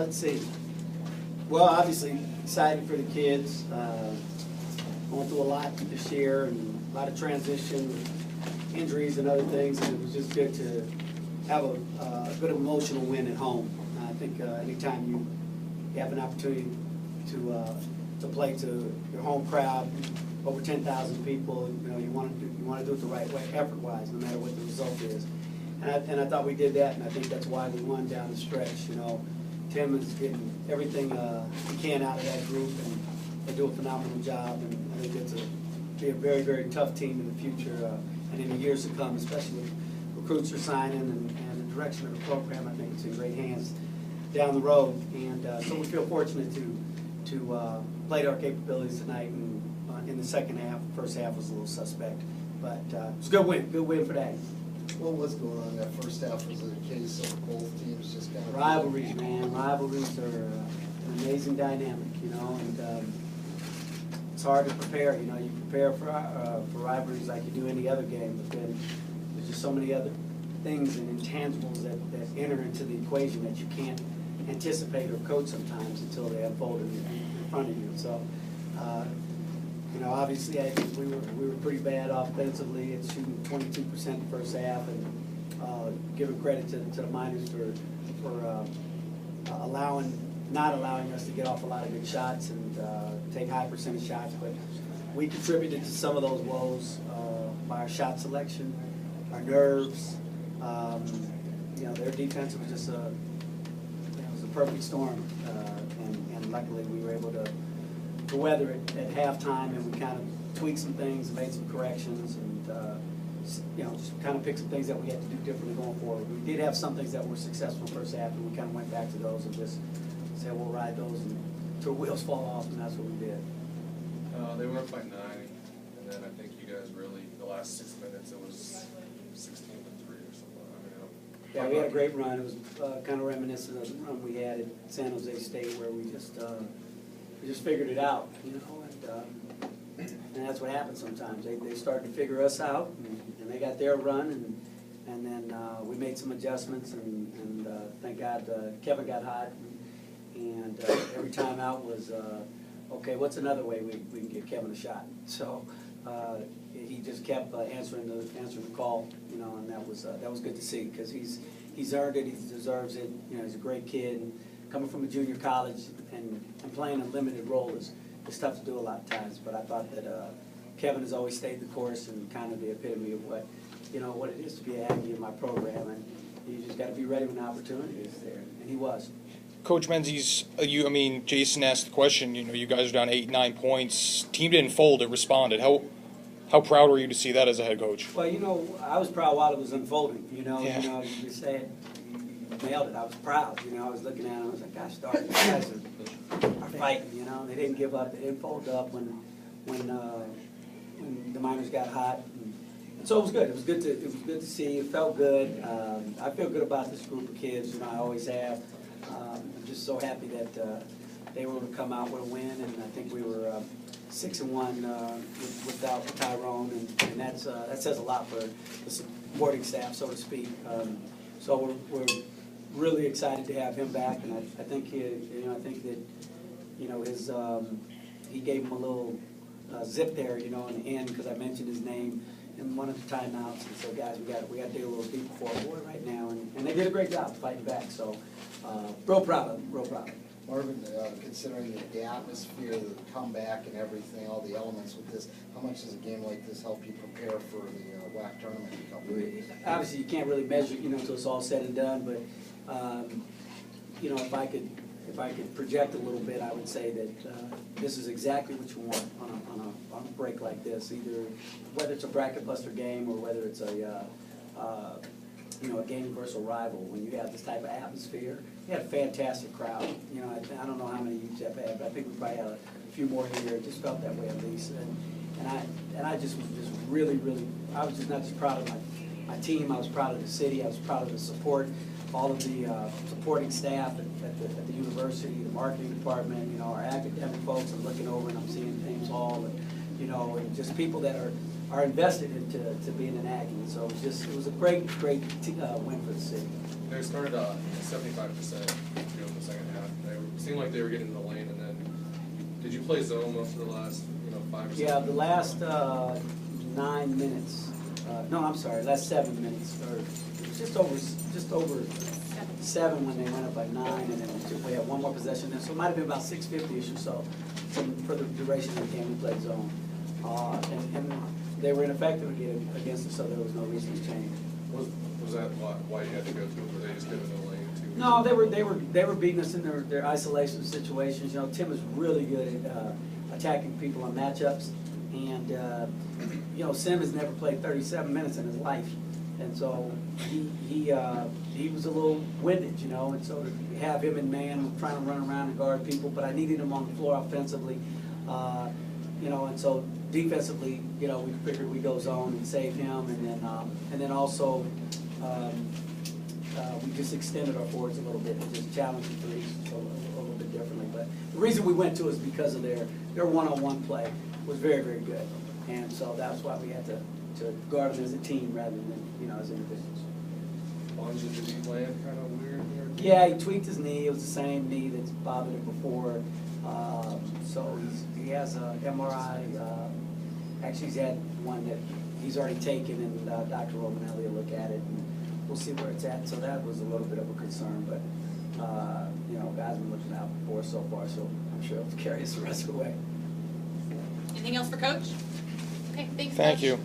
let's see. Well, obviously excited for the kids. Going through a lot this year and a lot of transition, injuries and other things, and it was just good to have a good emotional win at home. I think anytime you have an opportunity to play to your home crowd, over 10,000 people, you know, you want to do it the right way, effort-wise, no matter what the result is. And I thought we did that, and I think that's why we won down the stretch. You know, Tim is getting everything he can out of that group, and they do a phenomenal job. And I think it's be a very, very tough team in the future and in the years to come, especially with recruits are signing and the direction of the program. I think it's in great hands down the road, and so we feel fortunate to play to our capabilities tonight. And in the second half, first half was a little suspect, but it's a good win for that. What was going on in that first half? Was it a case of both teams just kind of rivalries, man? Rivalries are an amazing dynamic, you know, and it's hard to prepare. You know, you prepare for rivalries like you do any other game, but then there's just so many other things and intangibles that enter into the equation that you can't anticipate or coach sometimes until they unfold in front of you. So, you know, obviously, I think we were pretty bad offensively. It's shooting 22% the first half, and giving credit to the Miners for not allowing us to get off a lot of good shots and take high percentage shots. But we contributed to some of those woes by our shot selection, our nerves. You know, their defense was just a perfect storm, and luckily we were able to weather it at halftime, and we kind of tweaked some things and made some corrections, and you know, just kind of picked some things that we had to do differently going forward. We did have some things that were successful in the first half, and we kind of went back to those and just said we'll ride those until wheels fall off, and that's what we did. They were up by 9, and then I think you guys really, the last 6 minutes, it was 16-3 or something. I mean, yeah, we had a great run. It was kind of reminiscent of the run we had at San Jose State, where we just figured it out, you know, and that's what happens sometimes. They started to figure us out, and they got their run, and then we made some adjustments, and thank God Kevin got hot, and every time out was, okay, what's another way we can give Kevin a shot? So he just kept answering the call, you know, and that was good to see, because he's earned it, he deserves it. You know, he's a great kid. And coming from a junior college and playing a limited role is tough to do a lot of times, but I thought that Kevin has always stayed the course and kind of the epitome of what it is to be an Aggie in my program, and you just got to be ready when the opportunity is there, and he was. Coach Menzies, Jason asked the question, you know, you guys are down 8-9 points, team didn't fold, it responded. How proud were you to see that as a head coach? Well, you know, I was proud while it was unfolding, you know, yeah. You know, you just said, nailed it. I was proud, you know. I was looking at them, I was like, gosh darn, these guys are fighting, you know. They didn't give up, they didn't fold up when the Miners got hot, and so it was good. It was good to see. It felt good. I feel good about this group of kids, you know. I always have. I'm just so happy that they were able to come out with a win, and I think we were 6-1 without Tyrone, and that says a lot for the supporting staff, so to speak. So we're really excited to have him back, and I think his he gave him a little zip there, you know, in the end, because I mentioned his name in one of the timeouts, and said, guys, we got to dig a little deeper for our boy right now, and they did a great job fighting back. So real proud of them, real proud of them. Marvin, considering the atmosphere, the comeback and everything, all the elements with this, how much does a game like this help you prepare for the WAC tournament in a couple of weeks? Obviously, you can't really measure, you know, until it's all said and done. But you know, if I could project a little bit, I would say that this is exactly what you want on a break like this. Either whether it's a bracket buster game or whether it's a game versus a rival. When you have this type of atmosphere, we had a fantastic crowd. You know, I don't know how many UTEP had, but I think we probably had a few more here. It just felt that way at least. And I just was just really, I was just not just proud of my team. I was proud of the city. I was proud of the support, all of the supporting staff at the university, the marketing department. You know, our academic folks. I'm looking over and I'm seeing James Hall, and you know, and just people that are are invested into being an Aggie. So it was a great win for the city. They started 75% in the second half. They seemed like they were getting in the lane, and then did you play zone most of the last 5 or 6? Yeah, the last 9 minutes. No, I'm sorry, last 7 minutes, or just over 7 when they went up by 9, and then we had one more possession. So it might have been about 6:50-ish or so for the duration of the game. We played zone, and they were ineffective against us, so there was no reason to change. Was that why you had to go to it? Were they just getting in the lane too? No, they were beating us in their isolation situations. You know, Tim is really good at attacking people on matchups, and you know, Sim has never played 37 minutes in his life, and so he was a little winded, you know, and so to have him in man trying to run around and guard people, but I needed him on the floor offensively, you know, and so defensively, you know, we figured we'd go zone and save him, and then also we just extended our forwards a little bit and just challenged the threes a little bit differently. But the reason we went to is because of their one-on-one play was very, very good, and so that's why we had to guard them as a team rather than, you know, as individuals. Bonji, did he land kind of weird here? Yeah, he tweaked his knee. It was the same knee that's bothered him before. So he has a MRI. Actually, he's had one that he's already taken, and Dr. Romanelli will look at it, and we'll see where it's at. So that was a little bit of a concern, but you know, guys been looking out for us so far, so I'm sure it'll carry us the rest of the way. Anything else for Coach? Okay, thanks, Thank Coach. you.